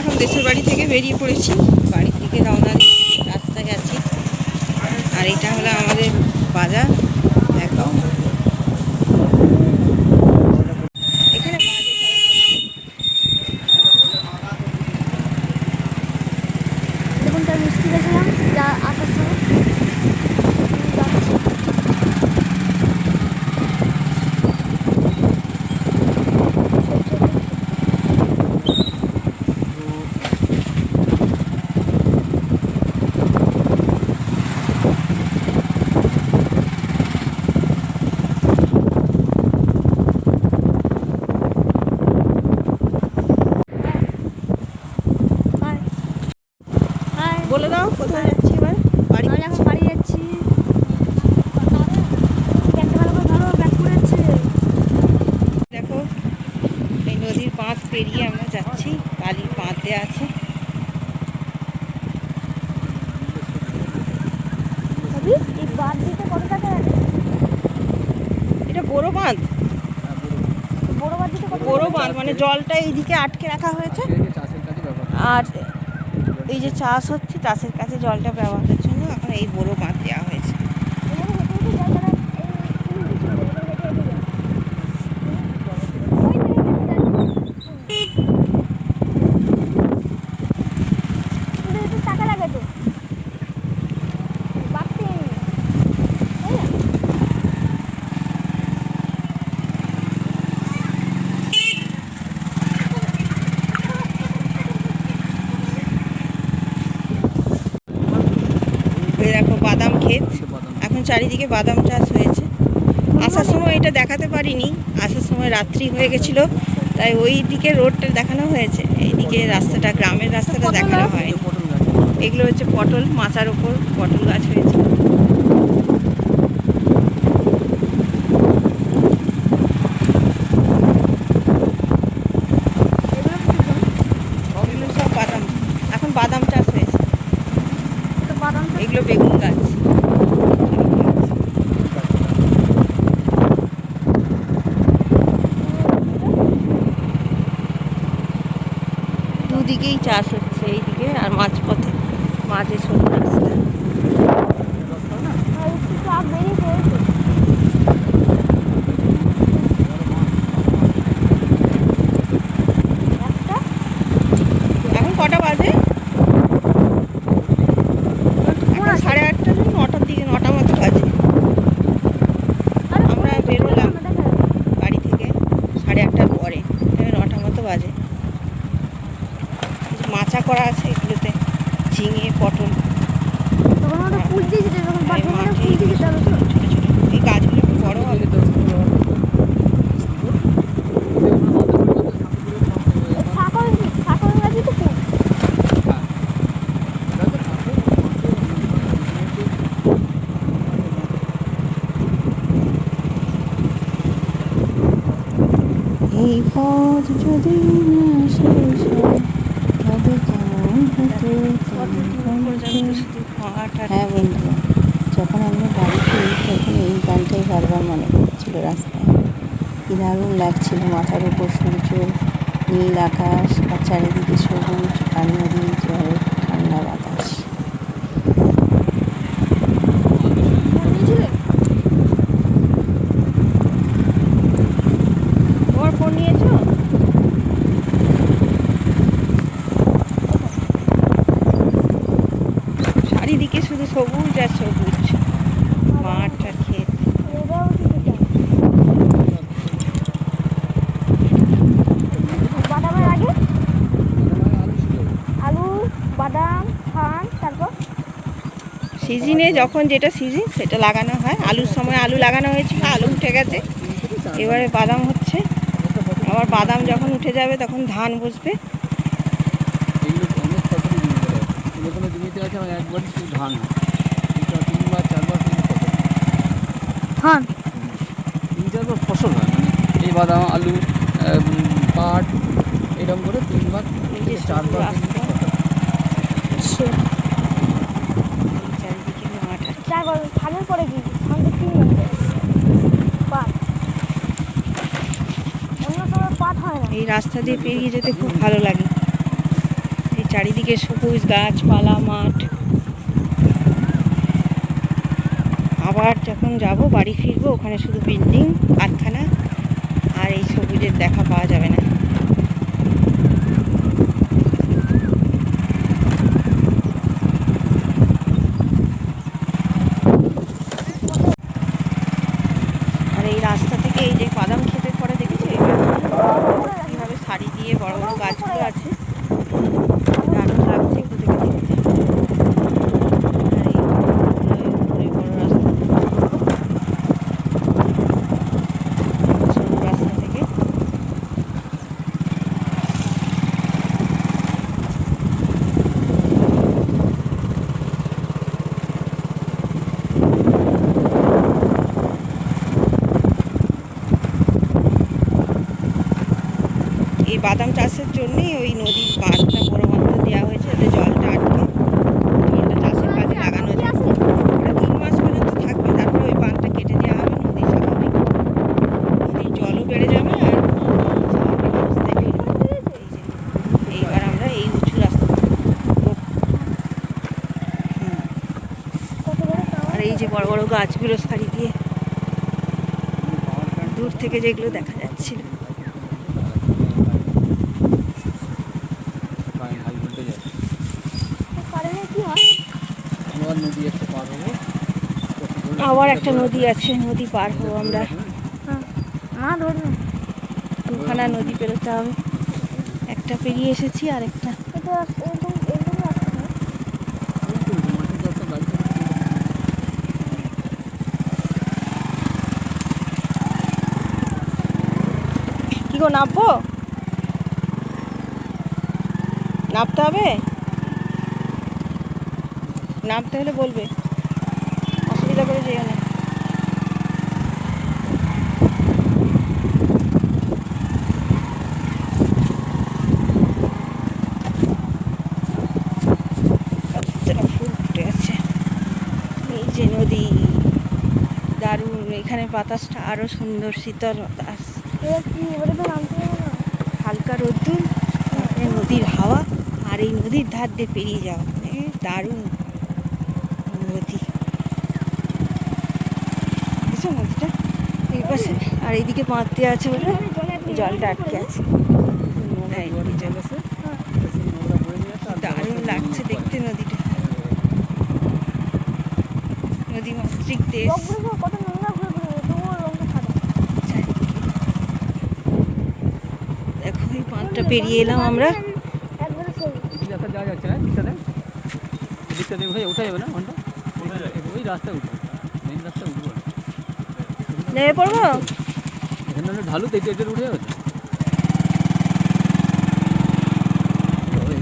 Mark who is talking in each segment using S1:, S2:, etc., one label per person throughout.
S1: এখন দেশের বাড়ি থেকে বেরিয়ে পড়েছি, বাড়ি থেকে রওনা দিয়ে রাস্তায় আছি। আর এটা হলো আমাদের বাজার। দেখো এখানে
S2: মিষ্টি গেছিলাম যা আসার সময়
S1: বলে দাও কোথায় যাচ্ছি এবার? বাড়ি
S2: এখন বাড়ি যাচ্ছি।
S1: দেখো এই নদীর বাঁধ পেরিয়ে আমরা যাচ্ছি, বালির বাঁধ দেওয়া আছে। এটা বড় বাঁধ, বড় বাঁধ মানে জলটা এইদিকে আটকে রাখা হয়েছে। আর এই যে চাষ হচ্ছে, চাষের কাছে জলটা ব্যবহারের জন্য এখন এই বড় বাঁধ দেওয়া হয়েছে। দেখো বাদাম ক্ষেত, এখন চারিদিকে বাদাম চাষ হয়েছে। আসার সময় এটা দেখাতে পারিনি, আসার সময় রাত্রি হয়ে গেছিলো, তাই ওই দিকে রোডটা দেখানো হয়েছে, এইদিকে রাস্তাটা, গ্রামের রাস্তাটা দেখানো হয়নি। এগুলো হচ্ছে পটল, মাচার ওপর পটল গাছ হয়েছে। এগুলো সব বাদাম, এখন বাদাম চাষ হয়েছে। এগুলো বেগুন গাছ। দুদিকেই চাষ হচ্ছে, এইদিকে আর মাঝপথে, মাঝে ছোট রাস্তা। এখন কটা বাজে? এখন 8:30, 9টার দিকে, 9টা মতো বাজে। আমরা বেরোলাম বাড়ি থেকে 8:30টার পরে, 9টা মতো বাজে। মাচা করা আছে এগুলোতে, ঝিঙে, পটল। এই গাছগুলো একটু বড় হবে তো। এই পথ যদি না শেষ হয় তবে কেমন হতো। হ্যাঁ বন্ধু, যখন আমরা বাড়ি ফিরি তখন এই গানটাই বারবার মনে পড়ছিল রাস্তায়। কি দারুণ লাগছিল, মাথার উপর সূর্য, নীল আকাশ, আর চারিদিকে সবুজ, আর নদীর জল, ঠান্ডা বাতাস। তোমার ফোন নিয়েছো? চারিদিকে শুধু সবুজ আর সবুজ, মাঠ আর ক্ষেত।
S2: বাদামের আগে আলু, বাদাম, ধান, তারপর
S1: সিজনে যখন যেটা সিজন সেটা লাগানো হয়। আলুর সময় আলু লাগানো হয়েছিল, আলু উঠে গেছে, এবারে বাদাম হচ্ছে। আবার বাদাম যখন উঠে যাবে তখন ধান বসবে।
S2: ধান
S3: 3-4বার ফসল হয়, মানে এই বাদাম, আলু, পাট, এরকম করে 3বার 4বার।
S1: চারিদিকে মাঠ আর
S2: ধানের পরে কি পাট, অন্য সময় পাট হয় না।
S1: এই রাস্তা দিয়ে পেরিয়ে যেতে খুব ভালো লাগে। চারিদিকে সবুজ গাছপালা মাঠ। আবার যখন যাব বাড়ি ফিরবো ওখানে শুধু বিল্ডিং কারখানা, আর এই সবুজের দেখা পাওয়া যাবে না। আর এই রাস্তা থেকে এই যে বাদাম খেতে পরে দেখেছি এইভাবে সারি দিয়ে বড় বড় গাছগুলো আছে, দারুণ লাগছে একটু থেকে দেখতে। আর এই উপরে বড় রাস্তা, সরু রাস্তা থেকে এই বাদাম চাষের জন্যই ওই নদীর বাঁধটা বড় বাঁধটা দেওয়া হয়েছে, যাতে জলটা আটকে জলটা চাষের কাজে লাগানো যায়। ওটা 3 মাস পর্যন্ত থাকবে, তারপরে ওই বাঁধটা কেটে দেওয়া হবে। নদীর স্বাভাবিক নদীর জলও বেড়ে যাবে আর স্বাভাবিক অবস্থায় ফিরবে। এইবার আমরা এই উঁচু রাস্তা আর এই যে বড় বড় গাছগুলো সারি দিয়ে দূর থেকে যেগুলো দেখা যাচ্ছিল। আবার একটা নদী আছে, নদী পার হবো আমরা। দুখানা নদী পেরোতে হবে, একটা পেরিয়ে এসেছি আর একটা। কি গো, নামবো? নামতে হবে? নামতে হলে বলবে, অসুবিধা করে যেও না। ফুল ফুটে আছে, এই যে নদী, দারুণ। এখানে বাতাসটা আরো সুন্দর, শীতল বাতাস, হালকা রোদ্দুর, তারপরে নদীর হাওয়া, আর এই নদীর ধার দিয়ে পেরিয়ে যাওয়া, দারুণ নদী। বুঝছো নদীটা এই পাশে, আর এইদিকে বাঁধ দেওয়া আছে বলে জলটা আটকে আছে। দারুণ লাগছে দেখতে নদীটা, নদী মাতৃক দেশ। দেখো এই বাঁধটা পেরিয়ে এলাম আমরা। নেমে পড়বো
S3: এখানে ঢালু দেখে উঠে যাবে।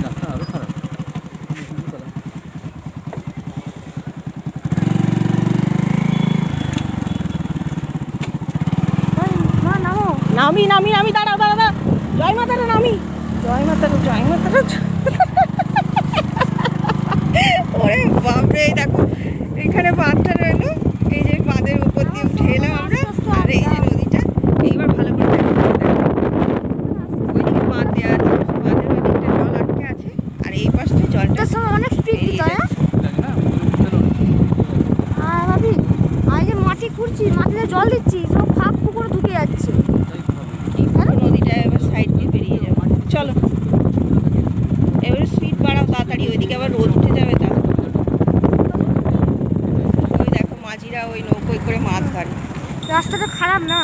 S3: রাস্তা আরো খারাপ।
S1: নামি নামি নামি, দাঁড়াও দাঁড়া, জয় মাতারা নামি, জয় মাতারা, জয় মাতারা। ওরে বাপরে, এই দেখো এখানে বাঁধটা রইলো, এই যে বাঁধের উপর দিয়ে উঠে এলাম আমরা। আর এই যে নদীটা, এইবার ভালো করে দেখো, ওইদিকে বাঁধ দেওয়া আছে, বাঁধের ওই দিকটা জল আটকে আছে, আর এই পাশটা জলটা
S2: অনেক স্পিড দিতে হয়। আর ভাবি আমি যে মাটি খুঁড়ছি, মাটিতে জল দিচ্ছি, সব ফাঁক পুকুরে ঢুকে যাচ্ছে।
S1: নদীটা এবার সাইড দিয়ে বেরিয়ে যাবে। চলো এবার স্পিড বাড়াও তাড়াতাড়ি, ওইদিকে আবার রোদ উঠে যাবে। তা ওই দেখো মাঝিরা ওই নৌকোয় করে মাছ ধরে।
S2: রাস্তাটা খারাপ না?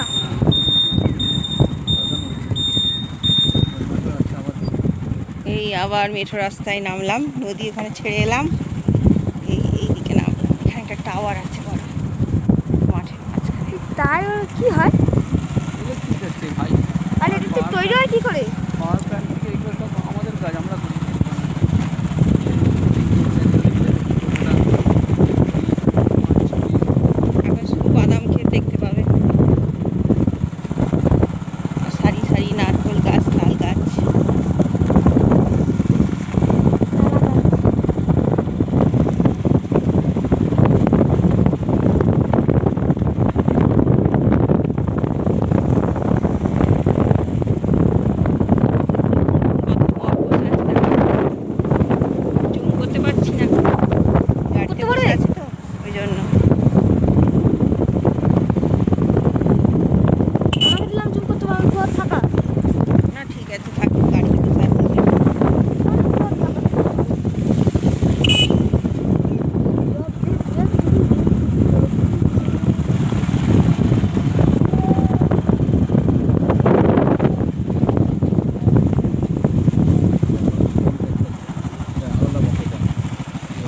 S1: এই আবার মেঠো রাস্তায় নামলাম, নদী ওখানে ছেড়ে এলাম, এইদিকে নামলাম। এখানে একটা টাওয়ার আছে বড়, মাঠের মাঝখানে।
S2: তাই কি হয়? আর এটা তৈরি হয় কি করে?
S3: পাওয়ার প্ল্যান্ট থেকে এগুলো সব আমাদের কাজ, আমরা করি।
S1: এখন শুধু বাদাম ক্ষেত দেখতে পাবে, আর সারি সারি নারকেল গাছ, লাল গাছ।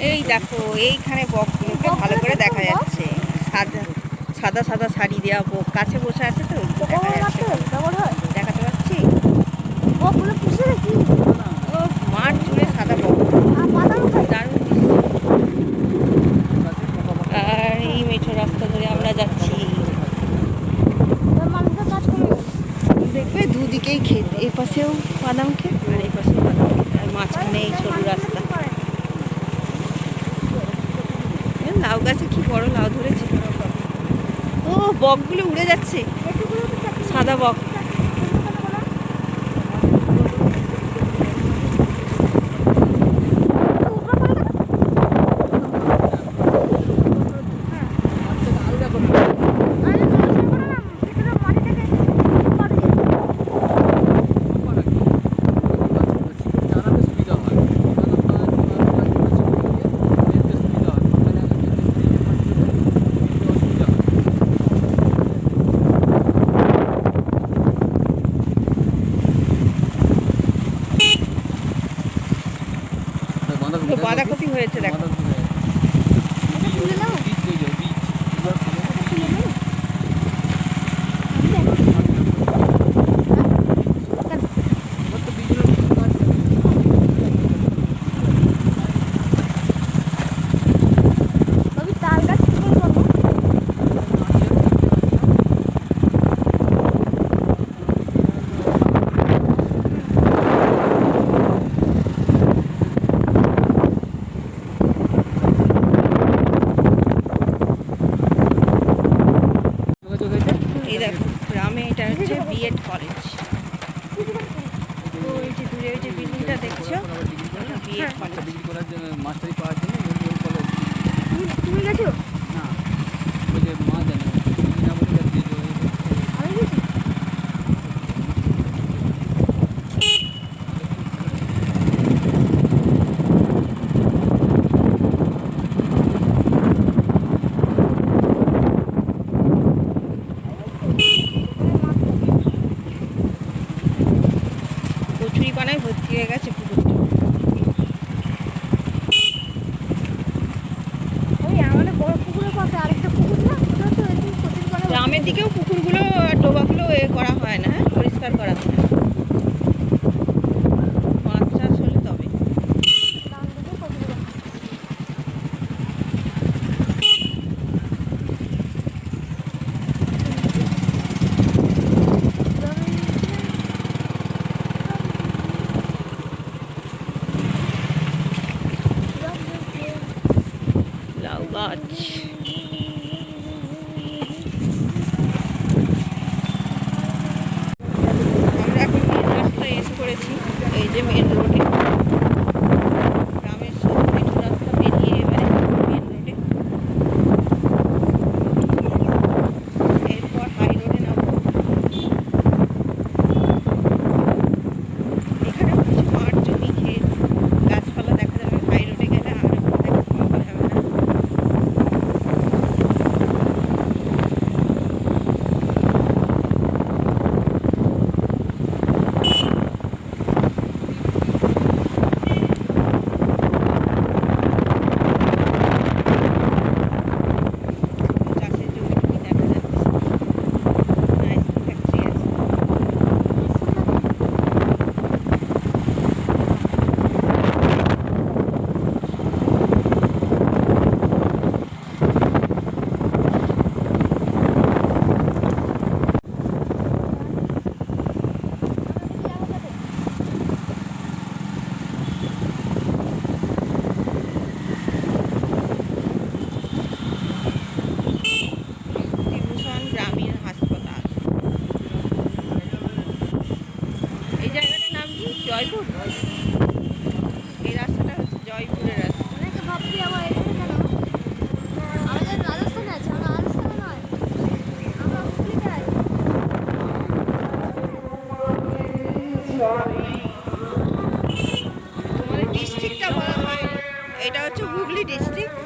S1: এই দেখো এইখানে বকগুলোকে ভালো করে দেখা যাচ্ছে, সাদা সাদা সাদা শাড়ি দেওয়া বক কাছে বসে আছে তো দেখা যাচ্ছে, দেখাতে পাচ্ছি।
S2: বকগুলো পুষে নাকি?
S1: ও মাঠ জুড়ে সাদা বক,
S2: আর বাদাম খায়।
S1: দারুণ দৃশ্য। আর এই মেঠো রাস্তা ধরে আমরা যাচ্ছি,
S2: এবার মানুষের কাজ কমে গেছে।
S1: দেখবে দুদিকেই ক্ষেত, এই পাশেও বাদাম ক্ষেত আর এই পাশেও বাদাম ক্ষেত, আর মাঝখানে এই সরু রাস্তা। লাউ গাছে কি বড় লাউ ধরেছে। ও বকগুলো উড়ে যাচ্ছে,
S2: এটুকুলো তো চাকরি
S1: সাদা বক। বাঁধাকপি হয়েছে দেখো।
S2: তুলে নাও। তবে তাল গাছ কি করে করবো?
S1: এই দেখো গ্রামে এটা হচ্ছে বিএড কলেজ। তো এই যে দূরে ওই যে বিল্ডিংটা দেখছো, এটা বিএড কলেজ।
S3: ডিগ্রি করার জন্য মাস্টারি পাওয়ার জন্য ওই কলেজ।
S2: তুমি গেছো?
S3: না ওই যে মা জানে ডিগ্রি না বলে যাচ্ছি যে
S2: আমি গেছি।
S1: কচুরি পানায় ভর্তি হয়ে গেছে পুকুরটা।
S2: ওই আমাদের বড় পুকুরের পাশে আরেকটা পুকুর না, ওটা তো এরকম কচুরি পানা
S1: গ্রামের দিকেও পুকুরগুলো ডোবাগুলো এ করা হয় না, হ্যাঁ পরিষ্কার করা হয় না। মাছ চাষ হলে তবে।
S2: ডান দিকে কচুরি পানা।
S1: লাউ গাছ। আমরা এখন মেন রাস্তায় এসে পড়েছি, এই যে মেন রোডে। গ্রামের সব মেঠো রাস্তা পেরিয়ে এবারে মেন রোডে, এরপর হাই রোডে নামবো। এখানে কিছু মাঠ জমি ক্ষেত গাছপালা দেখা যাবে, হাই রোডে গেলে আর দেখা পাওয়া যাবে না। চাষের জমিটুকু দেখা যাচ্ছে, নাইস ফ্যাক্টরি আছে। বিভূষণ গ্রামীণ হাসপাতাল। এই জায়গাটার নাম কি? জয়পুর। এই রাস্তাটা হচ্ছে জয়পুরের রাস্তা।
S2: অনেকে ভাবছি আবার এখানে কেন? আমাদের রাজস্থানে আছে, আমরা রাজস্থানে নয়, আমরা হুগলিতে আছি।
S1: তোমাদের ডিস্ট্রিক্টটা বলা হয়, এটা হচ্ছে হুগলি ডিস্ট্রিক্ট।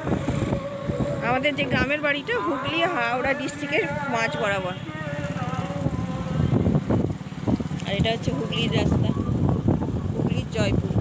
S1: আমাদের যে গ্রামের বাড়িটা হুগলি হাওড়া ডিস্ট্রিক্টের মাঝ বরাবর। আর এটা হচ্ছে হুগলির রাস্তা, হুগলির জয়পুর।